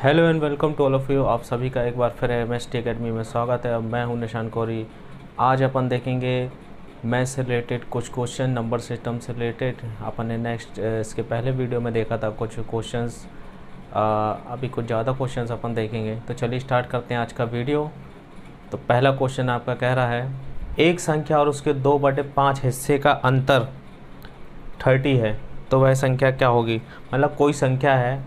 Hello and welcome to all of you. आप सभी का एक बार फिर MST एकेडमी में स्वागत है। अब मैं हूं निशान कोरी। आज अपन देखेंगे मैथ्स से रिलेटेड कुछ क्वेश्चन, नंबर सिस्टम से रिलेटेड। अपन ने नेक्स्ट इसके पहले वीडियो में देखा था कुछ क्वेश्चंस, अभी कुछ ज़्यादा क्वेश्चंस अपन देखेंगे। तो चलिए स्टार्ट करते हैं आज का वीडियो। तो पहला क्वेश्चन आपका कह रहा है, एक संख्या और उसके 2/5 हिस्से का अंतर 30 है तो वह संख्या क्या होगी। मतलब कोई संख्या है,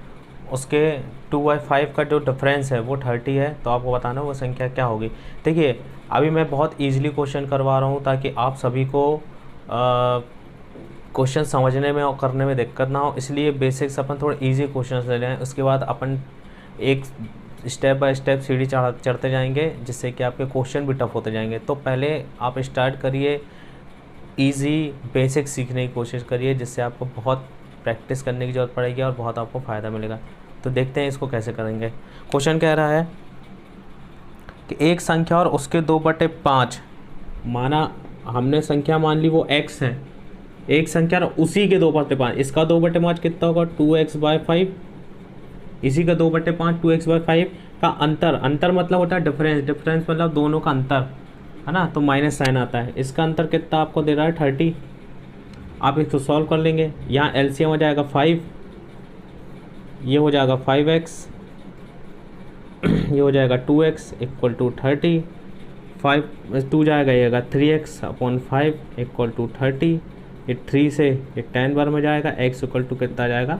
उसके 2/5 का जो डिफरेंस है वो 30 है, तो आपको बताना वो संख्या क्या होगी। देखिए अभी मैं बहुत इजीली क्वेश्चन करवा रहा हूँ ताकि आप सभी को क्वेश्चन समझने में और करने में दिक्कत ना हो, इसलिए बेसिक्स अपन थोड़े इजी क्वेश्चन ले रहे हैं। उसके बाद अपन एक स्टेप बाय स्टेप सीढ़ी चढ़ते जाएंगे, जिससे कि आपके क्वेश्चन भी टफ होते जाएंगे। तो पहले आप स्टार्ट करिए, इजी बेसिक सीखने की कोशिश करिए, जिससे आपको बहुत प्रैक्टिस करने की ज़रूरत पड़ेगी और बहुत आपको फ़ायदा मिलेगा। तो देखते हैं इसको कैसे करेंगे। क्वेश्चन कह रहा है कि एक संख्या और उसके 2/5, माना हमने संख्या मान ली वो x है, एक संख्या और उसी के 2/5, इसका 2/5 कितना होगा 2x/5, इसी का 2/5 2x/5 का अंतर मतलब होता है डिफरेंस मतलब दोनों का अंतर है ना, तो माइनस साइन आता है। इसका अंतर कितना आपको दे रहा है 30। आप इसको सॉल्व कर लेंगे, यहाँ एलसीएम हो जाएगा 5, ये हो जाएगा 5x, ये हो जाएगा 2x इक्वल टू 30, 2 जाएगा, ये आएगा 3x/5 इक्वल टू 30, ये 3 से ये 10 बार में जाएगा, x इक्वल टू कितना आ जाएगा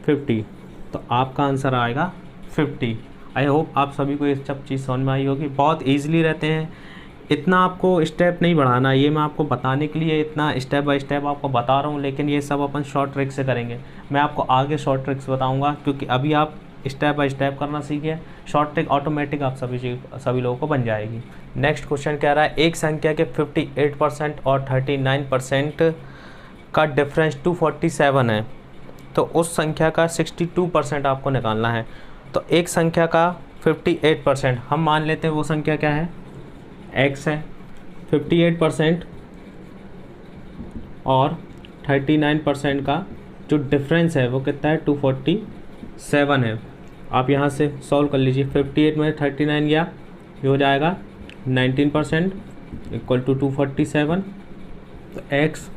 50। तो आपका आंसर आएगा 50। आई होप आप सभी को ये सब चीज़ समझ में आई होगी। बहुत ईजिली रहते हैं, इतना आपको स्टेप नहीं बढ़ाना, ये मैं आपको बताने के लिए इतना स्टेप बाय स्टेप आपको बता रहा हूँ, लेकिन ये सब अपन शॉर्ट ट्रिक से करेंगे। मैं आपको आगे शॉर्ट ट्रिक्स बताऊँगा, क्योंकि अभी आप स्टेप बाय स्टेप करना सीखिए, शॉर्ट ट्रिक ऑटोमेटिक आप सभी लोगों को बन जाएगी। नेक्स्ट क्वेश्चन कह रहा है, एक संख्या के 58% और 39% का डिफरेंस 247 है, तो उस संख्या का 62% आपको निकालना है। तो एक संख्या का 58%, हम मान लेते हैं वो संख्या क्या है, x है, 58% और 39% का जो डिफरेंस है वो कितना है 247 है। आप यहाँ से सॉल्व कर लीजिए, 58 में 39 गया, ये हो जाएगा 19% इक्वल टू 247। तो x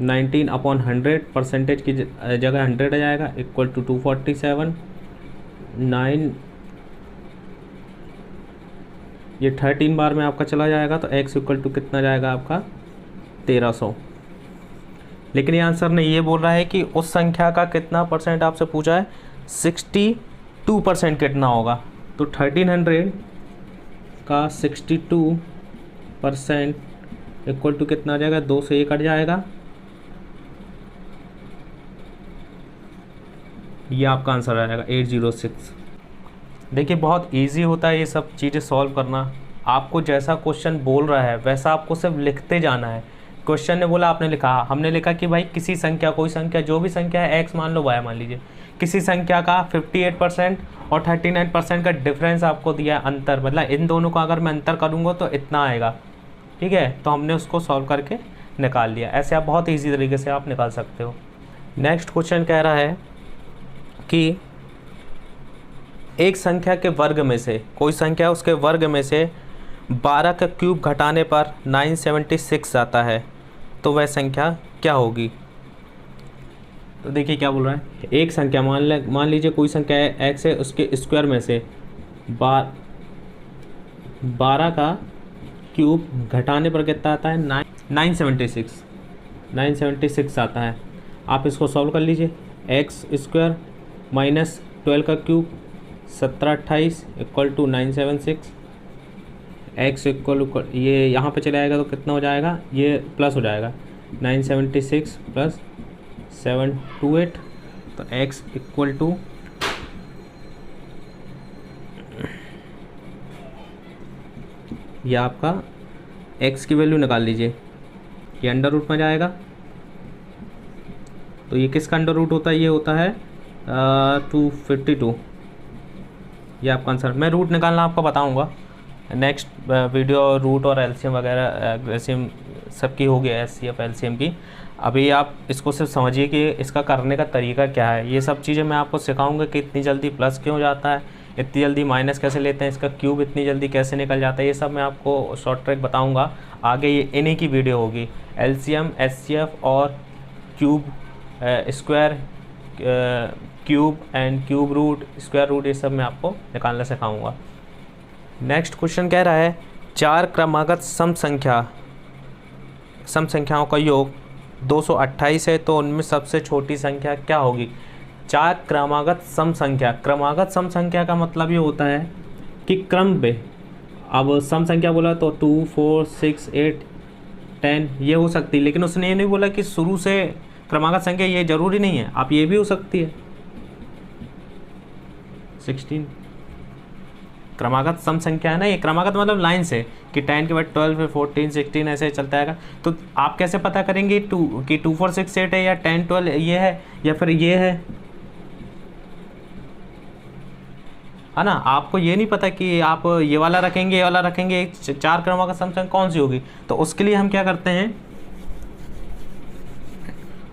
19/100, परसेंटेज की जगह 100 आ जाएगा, इक्वल टू 247। 9 ये 13 बार में आपका चला जाएगा, तो x इक्वल टू कितना जाएगा आपका 1300। लेकिन ये आंसर नहीं, ये बोल रहा है कि उस संख्या का कितना परसेंट आपसे पूछा है, 62% कितना होगा। तो 1300 का 62% इक्वल टू कितना आ जाएगा, 2 से 1 कट जाएगा, ये आपका आंसर आ जाएगा 806। देखिए बहुत इजी होता है ये सब चीज़ें सॉल्व करना। आपको जैसा क्वेश्चन बोल रहा है वैसा आपको सिर्फ लिखते जाना है। क्वेश्चन ने बोला, आपने लिखा, हमने लिखा कि भाई किसी संख्या, कोई संख्या, जो भी संख्या है, x मान लो, y मान लीजिए, किसी संख्या का 58% और 39% का डिफरेंस आपको दिया है, अंतर, मतलब इन दोनों का अगर मैं अंतर करूँगा तो इतना आएगा, ठीक है। तो हमने उसको सॉल्व करके निकाल लिया। ऐसे आप बहुत ईजी तरीके से आप निकाल सकते हो। नेक्स्ट क्वेश्चन कह रहा है कि एक संख्या के वर्ग में से, कोई संख्या उसके वर्ग में से 12 का क्यूब घटाने पर 976 आता है, तो वह संख्या क्या होगी। तो देखिए क्या बोल रहा है, एक संख्या मान लीजिए कोई संख्या है x है, उसके स्क्वायर में से 12 का क्यूब घटाने पर कितना आता है 976 आता है। आप इसको सॉल्व कर लीजिए, x स्क्वायर माइनस 12 का cube 1728 equal to 976, x equal ये यहाँ पे चले आएगा तो कितना हो जाएगा, ये प्लस हो जाएगा, 976 प्लस 728, तो x इक्वल टू ये आपका x की वैल्यू निकाल लीजिए, ये अंडर रूट में जाएगा। तो ये किसका अंडर रूट होता है, ये होता है 252, ये आपका आंसर। मैं रूट निकालना आपको बताऊंगा नेक्स्ट वीडियो, रूट और एलसीएम वगैरह, एलसीएम सबकी होगी HCF LCM की। अभी आप इसको सिर्फ समझिए कि इसका करने का तरीका क्या है। ये सब चीज़ें मैं आपको सिखाऊंगा कि इतनी जल्दी प्लस क्यों जाता है, इतनी जल्दी माइनस कैसे लेते हैं, इसका क्यूब इतनी जल्दी कैसे निकल जाता है, ये सब मैं आपको शॉर्ट ट्रिक बताऊंगा आगे। ये इन्हीं की वीडियो होगी, LCM HCF और cube square cube and cube root square root, ये सब मैं आपको निकालना सिखाऊंगा। नेक्स्ट क्वेश्चन कह रहा है 4 क्रमागत सम संख्याओं का योग 228 है, तो उनमें सबसे छोटी संख्या क्या होगी। 4 क्रमागत सम संख्या, क्रमागत सम संख्या का मतलब ये होता है कि क्रम पे, अब सम संख्या बोला तो 2 4 6 8 10 ये हो सकती है, लेकिन उसने ये नहीं बोला कि शुरू से क्रमागत संख्या, ये जरूरी नहीं है, आप ये भी हो सकती है 16। क्रमागत सम संख्या है ना, ये क्रमागत मतलब लाइन से कि 10 के बाद 12 फिर 14 16 ऐसे चलता है। तो आप कैसे पता करेंगे कि 2 4 6 8 है या 10 12 ये है या फिर ये है ना। आपको ये नहीं पता कि आप ये वाला रखेंगे, ये वाला रखेंगे, 4 क्रमागत सम संख्या कौन सी होगी। तो उसके लिए हम क्या करते हैं,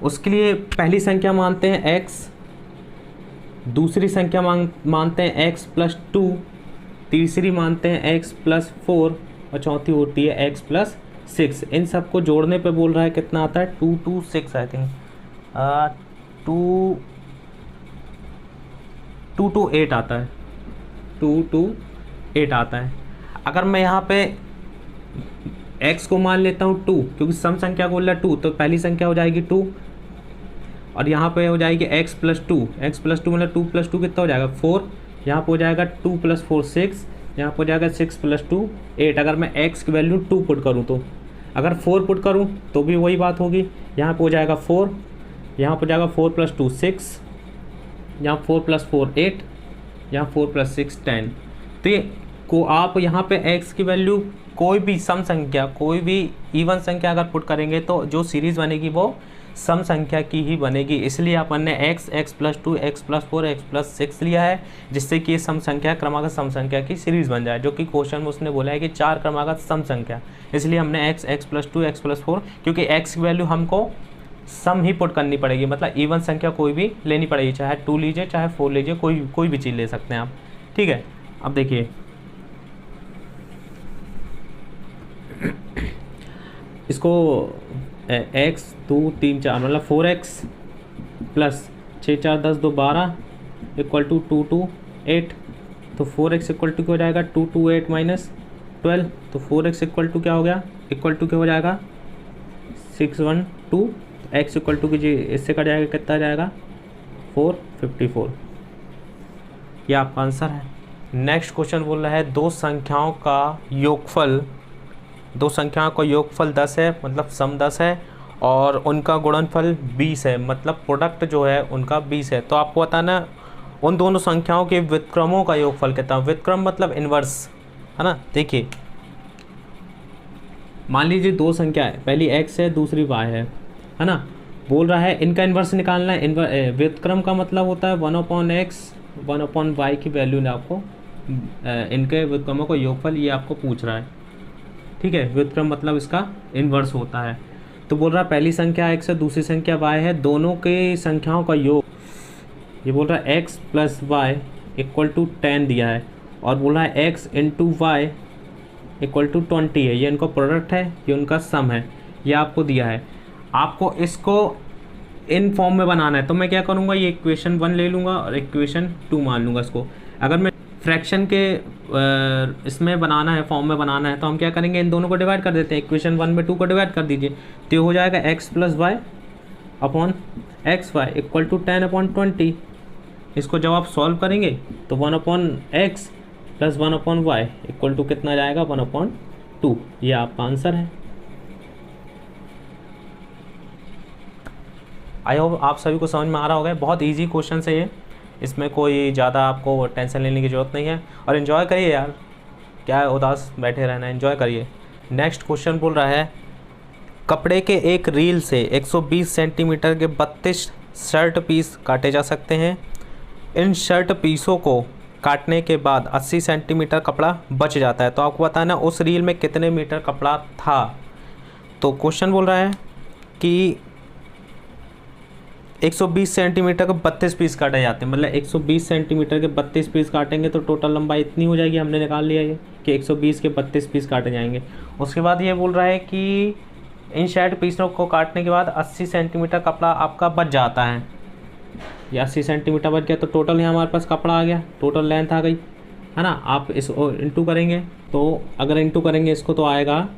उसके लिए पहली संख्या मानते हैं x, दूसरी संख्या मानते हैं x प्लस 2, तीसरी मानते हैं x प्लस 4 और चौथी होती है x प्लस 6। इन सबको जोड़ने पे बोल रहा है कितना आता है 2 2 6 आई थिंक 2 2 8 आता है, 2 2 8 आता है। अगर मैं यहाँ पे x को मान लेता हूँ 2, क्योंकि सम संख्या को बोल रहा है 2, तो पहली संख्या हो जाएगी 2 और यहाँ पे हो जाएगी x प्लस 2, x प्लस 2 मतलब 2 प्लस 2 कितना हो जाएगा 4, यहाँ पे हो जाएगा 2 प्लस 4 6, यहाँ पे हो जाएगा 6 प्लस 2 8। अगर मैं x की वैल्यू 2 पुट करूँ तो, अगर 4 पुट करूँ तो भी वही बात होगी, यहाँ पे हो जाएगा 4, यहाँ पे हो जाएगा 4 प्लस 2 6, यहाँ 4 प्लस 4 8, यहाँ 4 प्लस 6 10। तो ये को आप यहाँ पे x की वैल्यू कोई भी सम संख्या, कोई भी इवन संख्या अगर पुट करेंगे तो जो सीरीज़ बनेगी वो सम संख्या की ही बनेगी। इसलिए अपन ने x plus 2 x plus 4 x plus 6 लिया है, जिससे कि सम संख्या क्रमागत सम संख्या की सीरीज़ बन जाए, जो कि क्वेश्चन में उसने बोला है कि 4 क्रमागत सम संख्या। इसलिए हमने x प्लस 2 x प्लस 4, क्योंकि x की वैल्यू हमको सम ही पुट करनी पड़ेगी, मतलब इवन संख्या कोई भी लेनी पड़ेगी, चाहे 2 लीजिए चाहे 4 लीजिए, कोई भी चीज़ ले सकते हैं आप। ठीक है, अब देखिए इसको x 2 3 4 मतलब 4x प्लस 6 4 10 2 12 इक्वल टू 2 2 8। तो 4x इक्वल टू क्या हो जाएगा 2 2 8 माइनस 12। तो 4x इक्वल टू क्या हो गया, इक्वल टू क्या हो जाएगा 6 1 2। x इक्वल टू कीजिए, इससे कट जाएगा, कितना जाएगा 4 54। यह आपका आंसर है। नेक्स्ट क्वेश्चन बोल रहा है दो संख्याओं का योगफल 10 है, मतलब सम 10 है, और उनका गुणनफल 20 है, मतलब प्रोडक्ट जो है उनका 20 है। तो आपको बताना उन दोनों संख्याओं के व्युत्क्रमों का योगफल कितना। व्युत्क्रम मतलब इन्वर्स, है ना। देखिए मान लीजिए दो संख्या है, पहली x है दूसरी y है ना। बोल रहा है इनका इन्वर्स निकालना है। व्युत्क्रम का मतलब होता है 1/x 1/y की वैल्यू ने आपको इनके व्युत्क्रमों का योगफल ये आपको पूछ रहा है। ठीक है, व्युत्क्रम मतलब इसका इन्वर्स होता है। तो बोल रहा है पहली संख्या x है दूसरी संख्या y है, दोनों के संख्याओं का योग, ये बोल रहा है x plus y equal to 10 दिया है, और बोल रहा है x into y equal to 20 है। ये इनका प्रोडक्ट है, ये उनका सम है, ये आपको दिया है। आपको इसको इन फॉर्म में बनाना है, तो मैं क्या करूँगा, ये इक्वेशन 1 ले लूँगा और इक्वेशन 2 मान लूँगा इसको। अगर मैं फ्रैक्शन के इसमें बनाना है, फॉर्म में बनाना है, तो हम क्या करेंगे, इन दोनों को डिवाइड कर देते हैं। इक्वेशन 1 में 2 को डिवाइड कर दीजिए, तो ये हो जाएगा x plus y upon x y equal to 10/20। इसको जब आप सॉल्व करेंगे तो 1/x plus 1/y equal to कितना जाएगा 1/2। ये आपका आंसर है। आई होप आप सभी को समझ में आ रहा होगा। बहुत इजी क्वेश्चन है ये, इसमें कोई ज़्यादा आपको टेंशन लेने की ज़रूरत नहीं है। और इन्जॉय करिए यार, क्या उदास बैठे रहना, इन्जॉय करिए। नेक्स्ट क्वेश्चन बोल रहा है कपड़े के एक रील से 120 सेंटीमीटर के 32 शर्ट पीस काटे जा सकते हैं। इन शर्ट पीसों को काटने के बाद 80 सेंटीमीटर कपड़ा बच जाता है। तो आपको बताना उस रील में कितने मीटर कपड़ा था। तो क्वेश्चन बोल रहा है कि 120 सेंटीमीटर के 32 पीस काटे जाते हैं, मतलब 120 सेंटीमीटर के 32 पीस काटेंगे तो टोटल लंबाई इतनी हो जाएगी। हमने निकाल लिया ये कि 120 के 32 पीस काटे जाएंगे। उसके बाद ये बोल रहा है कि इन शार्ट पीसों को काटने के बाद 80 सेंटीमीटर कपड़ा आपका बच जाता है। ये 80 सेंटीमीटर बच गया तो टोटल यहाँ हमारे पास कपड़ा आ गया, टोटल लेंथ आ गई, है ना। आप इस इंटू करेंगे तो अगर इंटू करेंगे इसको तो आएगा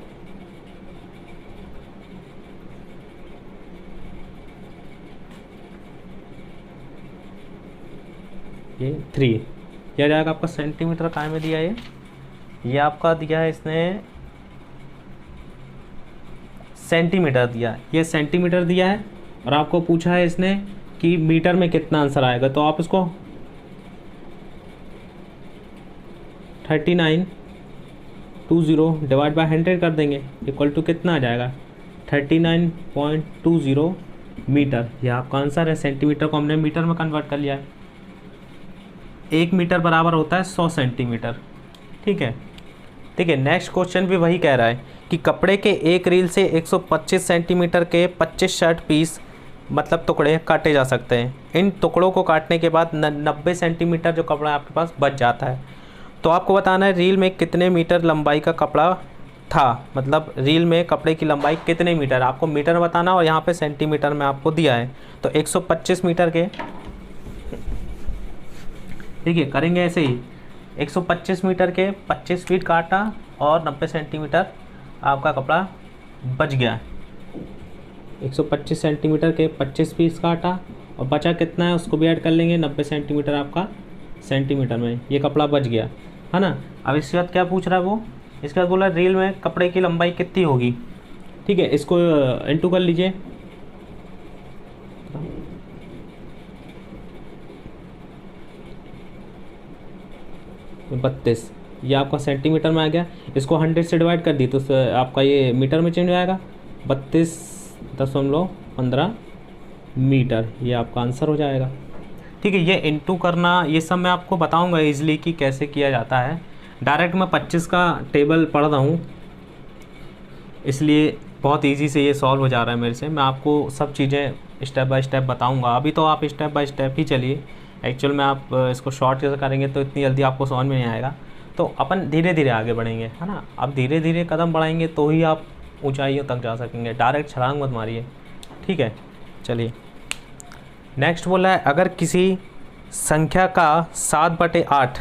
ये 3, यह जाएगा आपका सेंटीमीटर। काय में दिया ये आपका दिया है इसने सेंटीमीटर दिया, ये सेंटीमीटर दिया है और आपको पूछा है इसने कि मीटर में कितना आंसर आएगा। तो आप इसको 3920 डिवाइड बाय 100 कर देंगे, इक्वल टू कितना आ जाएगा 39.20 मीटर। यह आपका आंसर है। सेंटीमीटर को हमने मीटर में कन्वर्ट कर लिया है। 1 मीटर बराबर होता है 100 सेंटीमीटर। ठीक है, नेक्स्ट क्वेश्चन भी वही कह रहा है कि कपड़े के एक रील से 125 सेंटीमीटर के 25 शर्ट पीस मतलब टुकड़े काटे जा सकते हैं। इन टुकड़ों को काटने के बाद 90 सेंटीमीटर जो कपड़ा आपके पास बच जाता है। तो आपको बताना है रील में कितने मीटर लंबाई का कपड़ा था, मतलब रील में कपड़े की लंबाई कितने मीटर, आपको मीटर बताना और यहाँ पे सेंटीमीटर में आपको दिया है। तो 125 मीटर के, ठीक है, करेंगे ऐसे ही 125 मीटर के 25 फीट काटा और 90 सेंटीमीटर आपका कपड़ा बच गया। 125 सेंटीमीटर के 25 पीस काटा और बचा कितना है उसको भी ऐड कर लेंगे, 90 सेंटीमीटर आपका सेंटीमीटर में ये कपड़ा बच गया, है ना। अब इसके बाद क्या पूछ रहा है वो, इसके बाद बोला रील में कपड़े की लंबाई कितनी होगी। ठीक है, इसको इंटू कर लीजिए। तो 32 ये आपका सेंटीमीटर में आ गया। इसको 100 से डिवाइड कर दी तो आपका ये मीटर में चेंज हो जाएगा, 32.15 मीटर, ये आपका आंसर हो जाएगा। ठीक है, ये इंटू करना ये सब मैं आपको बताऊंगा इजीली कि कैसे किया जाता है। डायरेक्ट मैं 25 का टेबल पढ़ रहा हूँ इसलिए बहुत इजी से ये सॉल्व हो जा रहा है मेरे से। मैं आपको सब चीज़ें स्टेप बाय स्टेप बताऊंगा। अभी तो आप स्टेप बाय स्टेप ही चलिए, एक्चुअल में आप इसको शॉर्ट कैसे करेंगे तो इतनी जल्दी आपको समझ में नहीं आएगा। तो अपन धीरे धीरे आगे बढ़ेंगे, है ना। अब धीरे धीरे कदम बढ़ाएंगे तो ही आप ऊंचाइयों तक जा सकेंगे, डायरेक्ट छलांग मत मारिए। ठीक है, चलिए नेक्स्ट बोला है अगर किसी संख्या का 7/8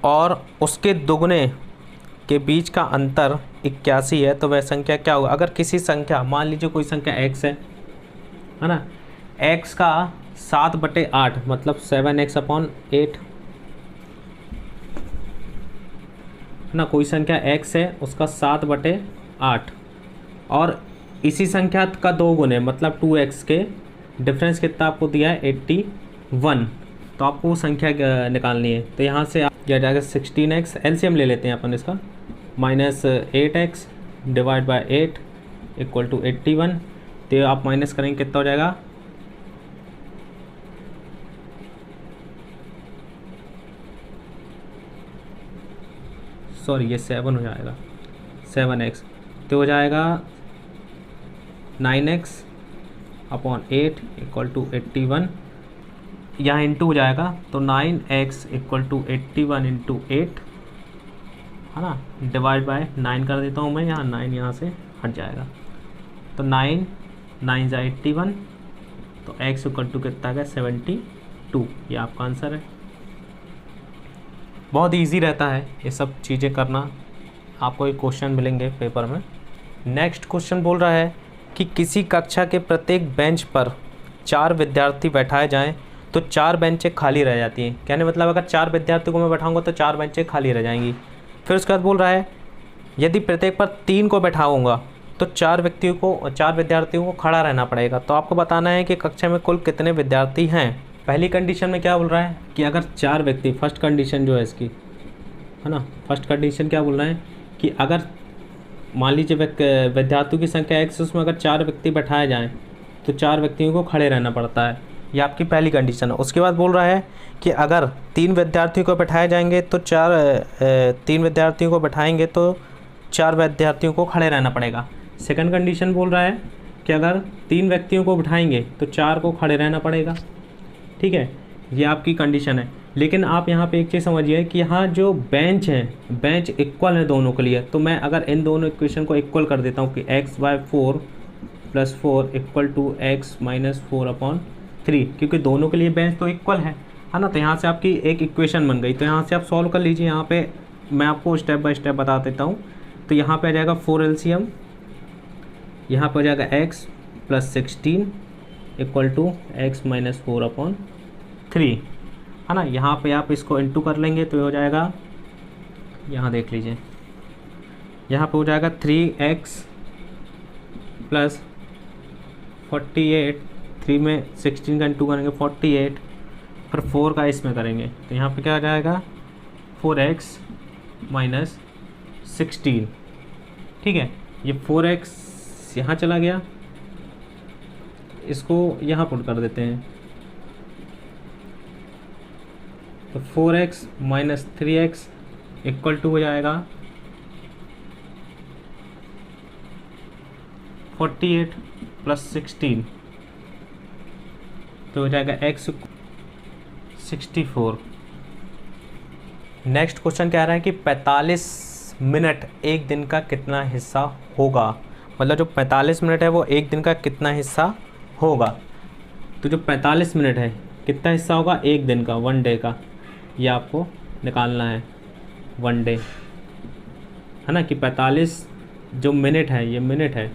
और उसके दुगने के बीच का अंतर 81 है तो वह संख्या क्या होगा। अगर किसी संख्या, मान लीजिए कोई संख्या x है ना, x का 7/8 मतलब 7x/8 ना, कोई संख्या x है उसका 7/8 और इसी संख्या का 2 गुने मतलब 2x के डिफरेंस कितना आपको दिया है 81, तो आपको वो संख्या निकालनी है। तो यहाँ से क्या जाएगा 16x, एलसीएम ले लेते हैं अपन इसका, -8x divide by 8 equal to 81। तो आप माइनस करेंगे कितना हो जाएगा, सॉरी ये 7 हो जाएगा, 7x तो हो जाएगा 9x/8 इक्वल टू 81। यहाँ इंटू हो जाएगा तो 9x इक्वल टू 81 इंटू 8, है ना, डिवाइड बाय 9 कर देता हूँ मैं, यहाँ 9 यहाँ से हट जाएगा तो 9 9 × 81 तो x इक्वल टू कितना आ गया 72। ये आपका आंसर है। बहुत इजी रहता है ये सब चीज़ें करना, आपको एक क्वेश्चन मिलेंगे पेपर में। नेक्स्ट क्वेश्चन बोल रहा है कि किसी कक्षा के प्रत्येक बेंच पर 4 विद्यार्थी बैठाए जाएं तो 4 बेंचें खाली रह जाती हैं। कहने मतलब अगर 4 विद्यार्थियों को मैं बैठाऊंगा तो 4 बेंचें खाली रह जाएंगी। फिर उसके बाद बोल रहा है यदि प्रत्येक पर 3 को बैठाऊंगा तो 4 विद्यार्थियों को खड़ा रहना पड़ेगा। तो आपको बताना है कि कक्षा में कुल कितने विद्यार्थी हैं। पहली कंडीशन में क्या बोल रहा है कि अगर 4 व्यक्ति, फर्स्ट कंडीशन जो है इसकी, है ना, फर्स्ट कंडीशन क्या बोल रहा है कि अगर मान लीजिए विद्यार्थियों की संख्या x, उसमें अगर 4 व्यक्ति बैठाए जाएं तो 4 व्यक्तियों को खड़े रहना पड़ता है। ये आपकी पहली कंडीशन है। उसके बाद बोल रहा है कि अगर 3 विद्यार्थियों को बैठाए जाएंगे तो 3 विद्यार्थियों को बैठाएंगे तो 4 विद्यार्थियों को खड़े रहना पड़ेगा। सेकंड कंडीशन बोल रहा है कि अगर 3 व्यक्तियों को बिठाएंगे तो 4 को खड़े रहना पड़ेगा। ठीक है, ये आपकी कंडीशन है। लेकिन आप यहाँ पे एक चीज़ समझिए कि यहाँ जो बेंच हैं, बेंच इक्वल है दोनों के लिए। तो मैं अगर इन दोनों इक्वेशन को इक्वल कर देता हूँ कि x/4 + 4 = x - 4/3, क्योंकि दोनों के लिए बेंच तो इक्वल है ना। तो यहाँ से आपकी एक इक्वेशन बन गई। तो यहाँ से आप सॉल्व कर लीजिए। यहाँ पे मैं आपको स्टेप बाय स्टेप बता देता हूँ। तो यहाँ पे आ जाएगा 4 LCM, यहाँ पे हो जाएगा x + 16 = x - 4/3, है ना। यहाँ पे आप इसको इंटू कर लेंगे तो हो जाएगा, यहाँ देख लीजिए, यहाँ पे हो जाएगा 3x + 48, 3 में 16 का इंटू करेंगे 48, फिर 4 का इसमें करेंगे तो यहाँ पे क्या आ जाएगा 4x - 16। ठीक है, ये 4x यहाँ चला गया, इसको यहाँ पुट कर देते हैं। तो 4x - 3x = हो जाएगा 48 + 16, तो हो जाएगा x 64। नेक्स्ट क्वेश्चन कह रहा है कि 45 मिनट एक दिन का कितना हिस्सा होगा। मतलब जो 45 मिनट है वो एक दिन का कितना हिस्सा होगा। तो जो 45 मिनट है कितना हिस्सा होगा एक दिन का, 1 डे का, ये आपको निकालना है। 1 डे, है ना, कि 45 जो मिनट है, ये मिनट है,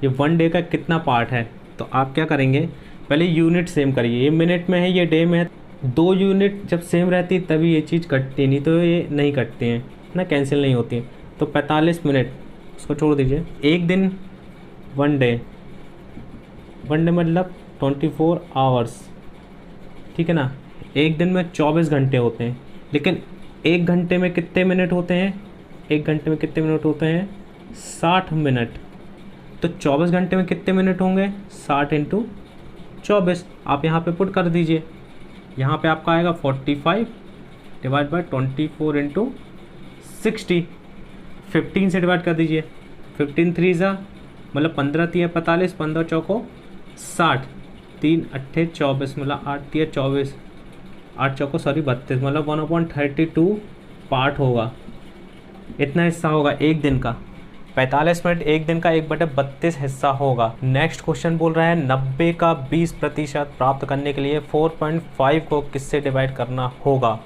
ये 1 डे का कितना पार्ट है। तो आप क्या करेंगे, पहले यूनिट सेम करिए। ये मिनट में है, ये डे में है। 2 यूनिट जब सेम रहती तभी ये चीज़ कटती, नहीं तो ये नहीं कटती हैं ना, कैंसिल नहीं होती। तो 45 मिनट उसको छोड़ दीजिए। एक दिन 1 डे, 1 डे मतलब 24 आवर्स, ठीक है ना। एक दिन में 24 घंटे होते हैं, लेकिन एक घंटे में कितने मिनट होते हैं, एक घंटे में कितने मिनट होते हैं 60 मिनट। तो 24 घंटे में कितने मिनट होंगे 60 × 24। आप यहाँ पे पुट कर दीजिए। यहाँ पे आपका आएगा 45 / 24 × 60। 15 से डिवाइड कर दीजिए। 15 3 मतलब 15 3 45, 15 चौको 60, 3 8 24 मतलब 8 3 24, 8 चौको 32 मतलब 1/32 पार्ट होगा। इतना हिस्सा होगा एक दिन का। 45 मिनट एक दिन का 1/32 हिस्सा होगा। नेक्स्ट क्वेश्चन बोल रहा है 90 का 20% प्राप्त करने के लिए 4.5 को किससे डिवाइड करना होगा।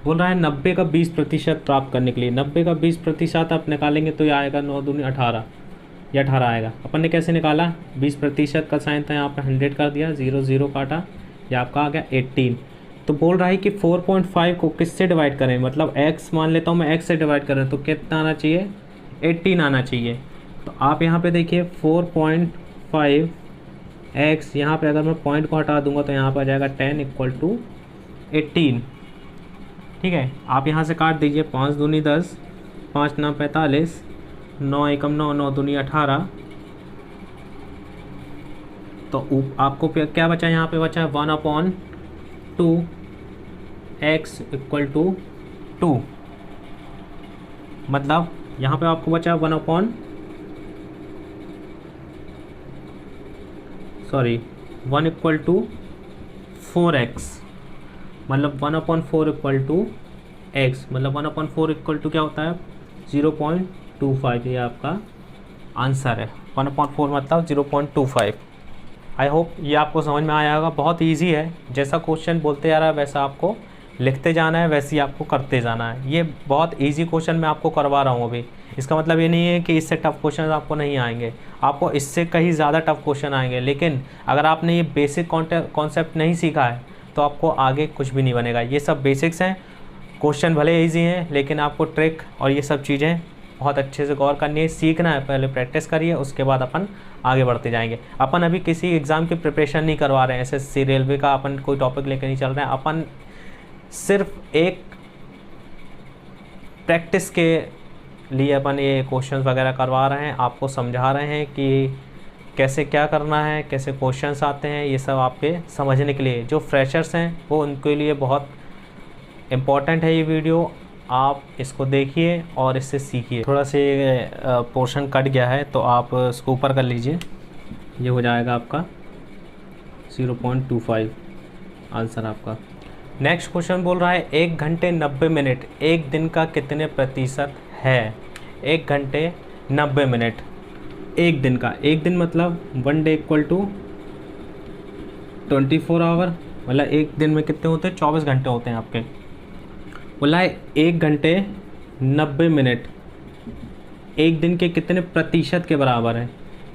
बोल रहा है 90 का 20% प्राप्त करने के लिए 90 का 20% आप निकालेंगे तो ये आएगा 9 दूनी 18, ये 18 आएगा। अपन ने कैसे निकाला, 20% का साइन था यहाँ पे 100 कर दिया, 0 0 काटा, ये आपका आ गया 18। तो बोल रहा है कि 4.5 को किससे डिवाइड करें, मतलब x मान लेता हूँ मैं, x से डिवाइड करें तो कितना आना चाहिए 18 आना चाहिए। तो आप यहाँ पे देखिए 4.5 x, यहाँ पे अगर मैं पॉइंट को हटा दूंगा तो यहाँ पर आ जाएगा 10 = 18। ठीक है, आप यहाँ से काट दीजिए, 5 दूनी 10, 5 9 45, 9 एकम 9, 9 दूनी 18। तो आपको क्या बचा, यहाँ पे बचा 1/2 x = 2। मतलब यहाँ पे आपको बचा 1 = 4x, मतलब 1/4 = x, मतलब 1/4 = क्या होता है 0.25। ये आपका आंसर है। 1/4 मतलब 0.25। आई होप ये आपको समझ में आया होगा। बहुत इजी है, जैसा क्वेश्चन बोलते जा रहा है वैसा आपको लिखते जाना है, वैसे ही आपको करते जाना है। ये बहुत इजी क्वेश्चन मैं आपको करवा रहा हूँ अभी। इसका मतलब ये नहीं है कि इससे टफ क्वेश्चन आपको नहीं आएंगे, आपको इससे कहीं ज़्यादा टफ क्वेश्चन आएंगे। लेकिन अगर आपने ये बेसिक कॉन्सेप्ट नहीं सीखा है तो आपको आगे कुछ भी नहीं बनेगा। ये सब बेसिक्स हैं, क्वेश्चन भले ईजी हैं लेकिन आपको ट्रिक और ये सब चीज़ें बहुत अच्छे से गौर करनी है, सीखना है। पहले प्रैक्टिस करिए, उसके बाद अपन आगे बढ़ते जाएंगे। अपन अभी किसी एग्ज़ाम की प्रिपरेशन नहीं करवा रहे हैं, SSC रेलवे का अपन कोई टॉपिक लेकर नहीं चल रहे हैं। अपन सिर्फ एक प्रैक्टिस के लिए अपन ये क्वेश्चंस वगैरह करवा रहे हैं, आपको समझा रहे हैं कि कैसे क्या करना है, कैसे क्वेश्चंस आते हैं, ये सब आपके समझने के लिए। जो फ्रेशर्स हैं वो उनके लिए बहुत इम्पॉर्टेंट है ये वीडियो। आप इसको देखिए और इससे सीखिए। थोड़ा से पोर्शन कट गया है तो आप इसको ऊपर कर लीजिए, ये हो जाएगा आपका 0.25 आंसर आपका। नेक्स्ट क्वेश्चन बोल रहा है 1 घंटे 90 मिनट एक दिन का कितने प्रतिशत है। 1 घंटे 90 मिनट एक दिन का, एक दिन मतलब 1 डे इक्वल टू 24 आवर, मतलब एक दिन में कितने होते हैं, 24 घंटे होते हैं आपके। बोला है 1 घंटे 90 मिनट एक दिन के कितने प्रतिशत के बराबर है।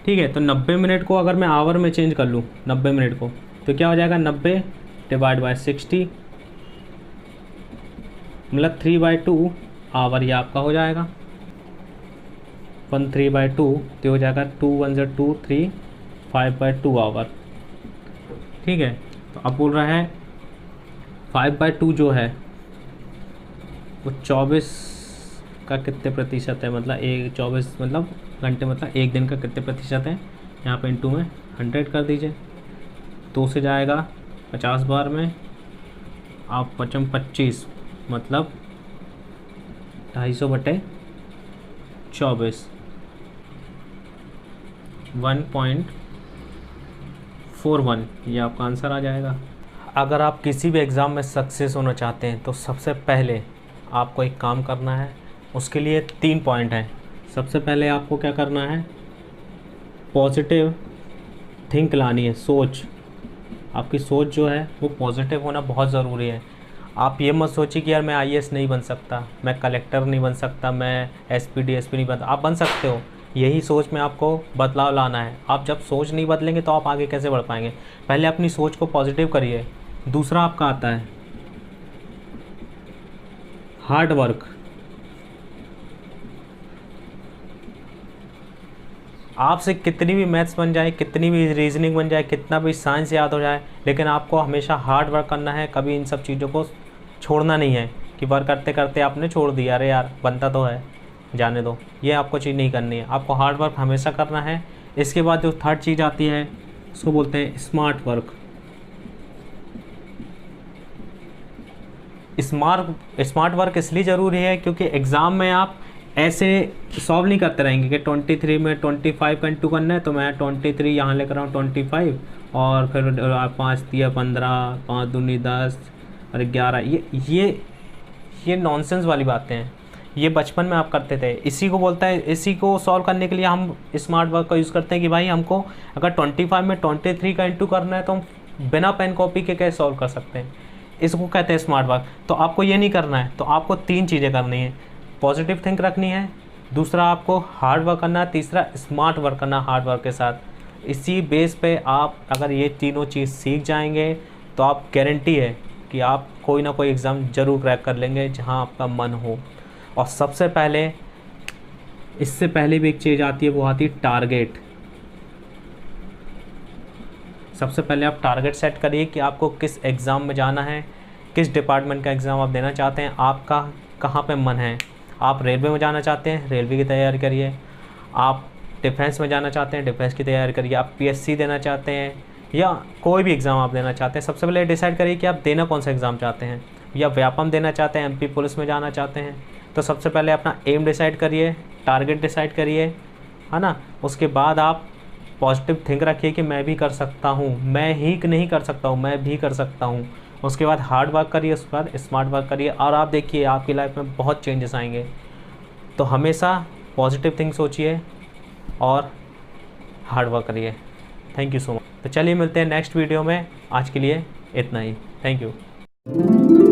ठीक है, तो 90 मिनट को अगर मैं आवर में चेंज कर लूँ 90 मिनट को, तो क्या हो जाएगा 90 डिवाइड बाय 60, मतलब 3/2 आवर ये आपका हो जाएगा। 1/3/2 तो हो जाएगा 2 1 ज़ा 2 3 5/2 आवर। ठीक है, तो अब बोल रहा है 5/2 जो है वो 24 का कितने प्रतिशत है, मतलब 24 मतलब घंटे, मतलब एक दिन का कितने प्रतिशत है। यहाँ पे इंटू में 100 कर दीजिए, 2 से जाएगा 50 बार में, आप 25 मतलब 250/24 1.41 ये आपका आंसर आ जाएगा। अगर आप किसी भी एग्ज़ाम में सक्सेस होना चाहते हैं तो सबसे पहले आपको एक काम करना है, उसके लिए 3 पॉइंट हैं। सबसे पहले आपको क्या करना है, पॉजिटिव थिंक लानी है, सोच। आपकी सोच जो है वो पॉजिटिव होना बहुत ज़रूरी है। आप ये मत सोचिए कि यार मैं IAS नहीं बन सकता, मैं कलेक्टर नहीं बन सकता, मैं SP DSP नहीं बनता। आप बन सकते हो, यही सोच में आपको बदलाव लाना है। आप जब सोच नहीं बदलेंगे तो आप आगे कैसे बढ़ पाएंगे। पहले अपनी सोच को पॉजिटिव करिए। दूसरा आपका आता है हार्ड वर्क। आपसे कितनी भी मैथ्स बन जाए, कितनी भी रीजनिंग बन जाए, कितना भी साइंस याद हो जाए, लेकिन आपको हमेशा हार्ड वर्क करना है। कभी इन सब चीज़ों को छोड़ना नहीं है कि वर्क करते करते आपने छोड़ दिया, अरे यार बनता तो है जाने दो, ये आपको चीज़ नहीं करनी है। आपको हार्ड वर्क हमेशा करना है। इसके बाद जो थर्ड चीज़ आती है उसको बोलते हैं स्मार्ट वर्क। स्मार्ट वर्क इसलिए ज़रूरी है क्योंकि एग्ज़ाम में आप ऐसे सॉल्व नहीं करते रहेंगे कि 23 में 25 का इंटू करना है तो मैं 23 यहाँ लेकर आऊँ 25 और फिर 5 दिया 15, 5 दूनी 10 और 11। ये नॉनसेंस वाली बातें हैं। ये बचपन में आप करते थे। इसी को बोलता है, इसी को सॉल्व करने के लिए हम स्मार्ट वर्क का यूज़ करते हैं कि भाई हमको अगर 25 में 23 का इंटू करना है तो हम बिना पेन कॉपी के कैसे सॉल्व कर सकते हैं। इसको कहते हैं स्मार्ट वर्क। तो आपको ये नहीं करना है, तो आपको 3 चीज़ें करनी है। पॉजिटिव थिंक रखनी है, दूसरा आपको हार्ड वर्क करना है, तीसरा स्मार्ट वर्क करना हार्ड वर्क के साथ। इसी बेस पे आप अगर ये तीनों चीज़ सीख जाएंगे तो आप गारंटी है कि आप कोई ना कोई एग्ज़ाम ज़रूर क्रैक कर लेंगे जहां आपका मन हो। और सबसे पहले, इससे पहले भी एक चीज़ आती है, वो आती है टारगेट। सबसे पहले आप टारगेट सेट करिए कि आपको किस एग्ज़ाम में जाना है, किस डिपार्टमेंट का एग्ज़ाम आप देना चाहते हैं, आपका कहाँ पे मन है। आप रेलवे में जाना चाहते हैं, रेलवे की तैयारी करिए। आप डिफेंस में जाना चाहते हैं, डिफेंस की तैयारी करिए। आप PSC देना चाहते हैं या कोई भी एग्ज़ाम आप देना चाहते हैं, सबसे पहले डिसाइड करिए कि आप देना कौन सा एग्ज़ाम चाहते हैं। या व्यापम देना चाहते हैं, MP पुलिस में जाना चाहते हैं, तो सबसे पहले अपना एम डिसाइड करिए, टारगेट डिसाइड करिए, है ना। उसके बाद आप पॉजिटिव थिंक रखिए कि मैं भी कर सकता हूँ, मैं ही नहीं कर सकता हूँ, मैं भी कर सकता हूँ। उसके बाद हार्ड वर्क करिए, उसके बाद स्मार्ट वर्क करिए और आप देखिए आपकी लाइफ में बहुत चेंजेस आएंगे। तो हमेशा पॉजिटिव थिंक सोचिए और हार्ड वर्क करिए। Thank you so much. तो चलिए मिलते हैं नेक्स्ट वीडियो में। आज के लिए इतना ही। Thank you.